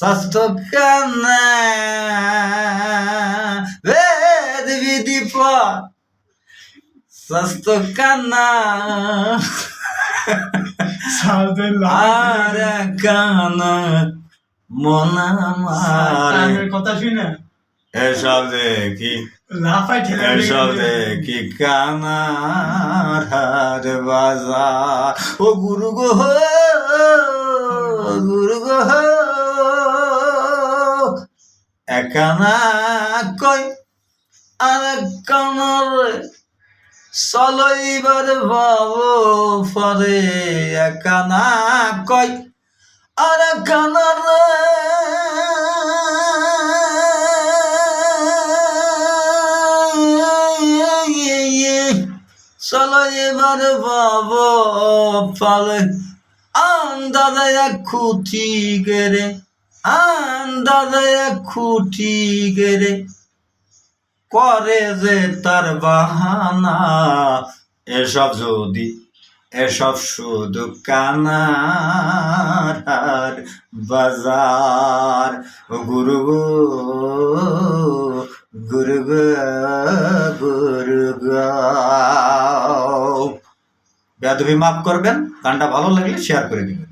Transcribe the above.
স্বাস্থ্য কান্না বেদ বিধি পর স্বাস্থ্য কান্না আর কানা মনা মারে কথা শুনে এসব দেখি কানার হাট বাজার ও গুরু গো একানা কই আর কানার চলইবার বাবু ফরে একানা কই আর কানার চলো এবার বাবু ফলে আন্দাজে খুঁটি গেরে খুঁটি গেরে করে যে তার বাহানা এসব শুধু কানার বাজার গুরু বেয়াদবি মাফ করবেন। গানটা ভালো লাগলে শেয়ার করে দিবেন।